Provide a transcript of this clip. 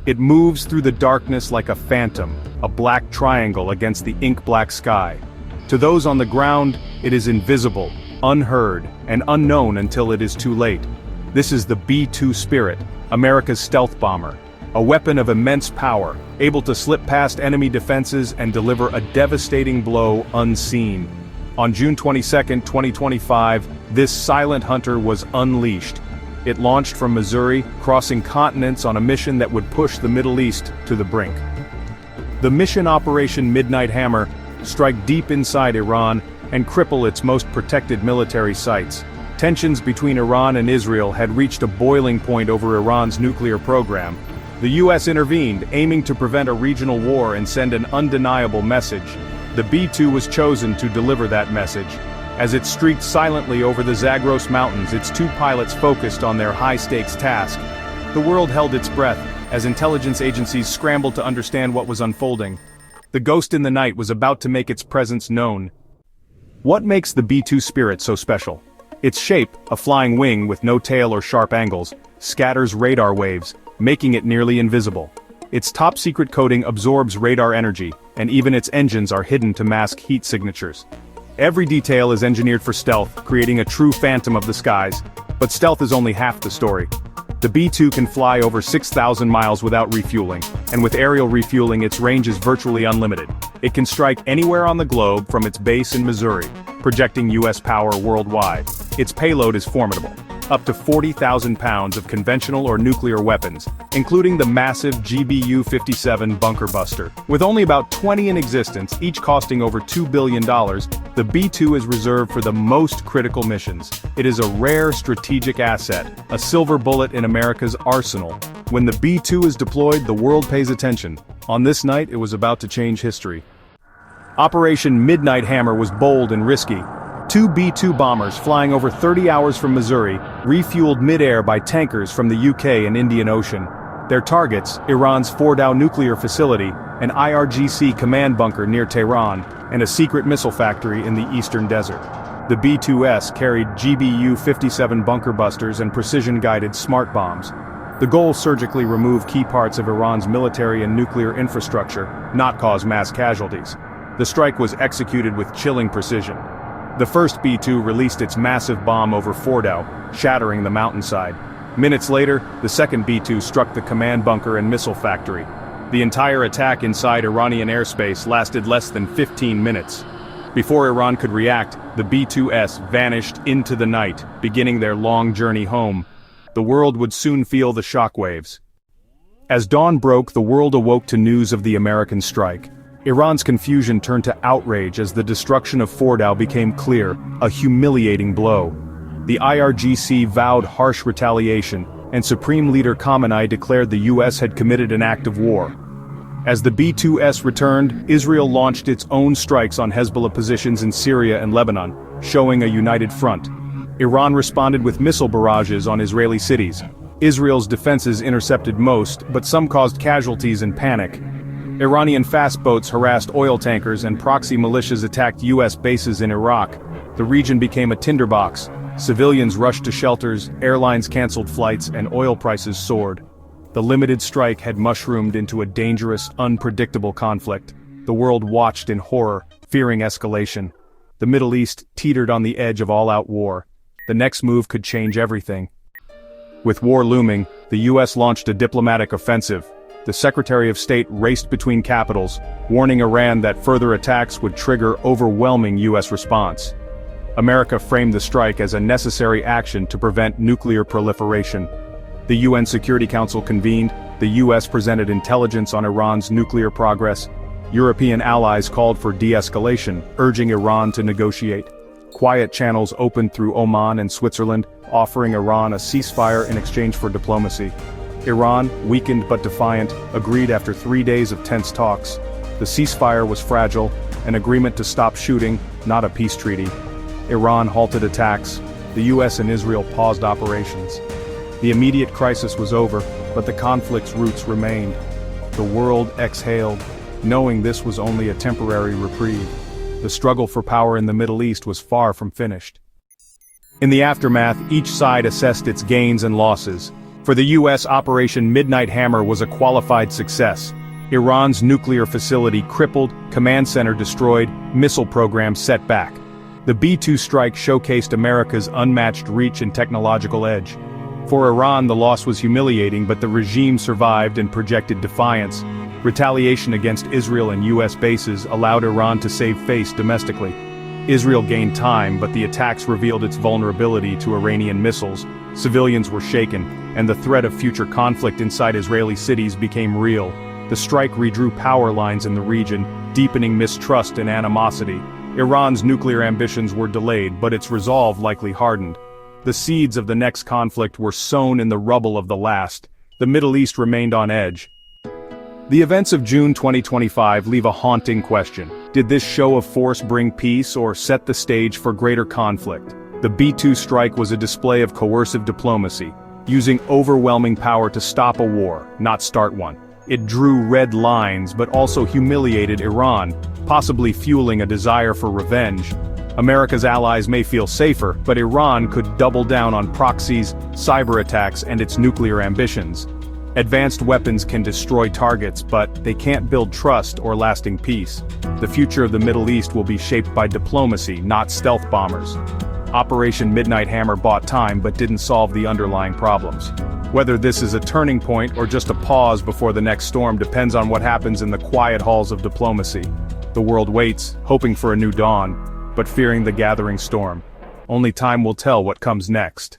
It moves through the darkness like a phantom, a black triangle against the ink-black sky. To those on the ground, it is invisible, unheard, and unknown until it is too late. This is the B-2 Spirit, America's stealth bomber. A weapon of immense power, able to slip past enemy defenses and deliver a devastating blow unseen. On June 22, 2025, this silent hunter was unleashed. It launched from Missouri, crossing continents on a mission that would push the Middle East to the brink. The mission Operation Midnight Hammer strike deep inside Iran and cripple its most protected military sites. Tensions between Iran and Israel had reached a boiling point over Iran's nuclear program. The US intervened, aiming to prevent a regional war and send an undeniable message. The B-2 was chosen to deliver that message. As it streaked silently over the Zagros Mountains, its two pilots focused on their high-stakes task. The world held its breath, as intelligence agencies scrambled to understand what was unfolding. The ghost in the night was about to make its presence known. What makes the B-2 Spirit so special? Its shape, a flying wing with no tail or sharp angles, scatters radar waves, making it nearly invisible. Its top-secret coating absorbs radar energy, and even its engines are hidden to mask heat signatures. Every detail is engineered for stealth, creating a true phantom of the skies. But stealth is only half the story. The B-2 can fly over 6,000 miles without refueling, and with aerial refueling its range is virtually unlimited. It can strike anywhere on the globe from its base in Missouri, projecting US power worldwide. Its payload is formidable. Up to 40,000 pounds of conventional or nuclear weapons, including the massive GBU-57 bunker buster. With only about 20 in existence, each costing over $2 billion, the B-2 is reserved for the most critical missions. It is a rare strategic asset, a silver bullet in America's arsenal. When the B-2 is deployed, the world pays attention. On this night, it was about to change history. Operation Midnight Hammer was bold and risky. Two B-2 bombers flying over 30 hours from Missouri, refueled mid-air by tankers from the UK and Indian Ocean. Their targets, Iran's Fordow nuclear facility, an IRGC command bunker near Tehran, and a secret missile factory in the eastern desert. The B-2S carried GBU-57 bunker busters and precision-guided smart bombs. The goal: surgically remove key parts of Iran's military and nuclear infrastructure, not cause mass casualties. The strike was executed with chilling precision. The first B-2 released its massive bomb over Fordow, shattering the mountainside. Minutes later, the second B-2 struck the command bunker and missile factory. The entire attack inside Iranian airspace lasted less than 15 minutes. Before Iran could react, the B-2S vanished into the night, beginning their long journey home. The world would soon feel the shockwaves. As dawn broke, the world awoke to news of the American strike. Iran's confusion turned to outrage as the destruction of Fordow became clear, a humiliating blow. The IRGC vowed harsh retaliation, and Supreme Leader Khamenei declared the US had committed an act of war. As the B-2S returned, Israel launched its own strikes on Hezbollah positions in Syria and Lebanon, showing a united front. Iran responded with missile barrages on Israeli cities. Israel's defenses intercepted most, but some caused casualties and panic. Iranian fast boats harassed oil tankers and proxy militias attacked US bases in Iraq. The region became a tinderbox. Civilians rushed to shelters, airlines canceled flights, and oil prices soared. The limited strike had mushroomed into a dangerous, unpredictable conflict. The world watched in horror, fearing escalation. The Middle East teetered on the edge of all-out war. The next move could change everything. With war looming, the US launched a diplomatic offensive. The Secretary of State raced between capitals, warning Iran that further attacks would trigger overwhelming US response. America framed the strike as a necessary action to prevent nuclear proliferation. The UN Security Council convened, the US presented intelligence on Iran's nuclear progress. European allies called for de-escalation, urging Iran to negotiate. Quiet channels opened through Oman and Switzerland, offering Iran a ceasefire in exchange for diplomacy. Iran, weakened but defiant, agreed after 3 days of tense talks. The ceasefire was fragile, an agreement to stop shooting, not a peace treaty. Iran halted attacks. The US and Israel paused operations. The immediate crisis was over, but the conflict's roots remained. The world exhaled, knowing this was only a temporary reprieve. The struggle for power in the Middle East was far from finished. In the aftermath, each side assessed its gains and losses. For the US, Operation Midnight Hammer was a qualified success. Iran's nuclear facility crippled, command center destroyed, missile program set back. The B-2 strike showcased America's unmatched reach and technological edge. For Iran, the loss was humiliating, but the regime survived and projected defiance. Retaliation against Israel and US bases allowed Iran to save face domestically. Israel gained time, but the attacks revealed its vulnerability to Iranian missiles. Civilians were shaken, and the threat of future conflict inside Israeli cities became real. The strike redrew power lines in the region, deepening mistrust and animosity. Iran's nuclear ambitions were delayed, but its resolve likely hardened. The seeds of the next conflict were sown in the rubble of the last. The Middle East remained on edge. The events of June 2025 leave a haunting question. Did this show of force bring peace or set the stage for greater conflict? The B-2 strike was a display of coercive diplomacy, using overwhelming power to stop a war, not start one. It drew red lines but also humiliated Iran, possibly fueling a desire for revenge. America's allies may feel safer, but Iran could double down on proxies, cyber attacks, and its nuclear ambitions. Advanced weapons can destroy targets, but they can't build trust or lasting peace. The future of the Middle East will be shaped by diplomacy, not stealth bombers. Operation Midnight Hammer bought time but didn't solve the underlying problems. Whether this is a turning point or just a pause before the next storm depends on what happens in the quiet halls of diplomacy. The world waits, hoping for a new dawn, but fearing the gathering storm. Only time will tell what comes next.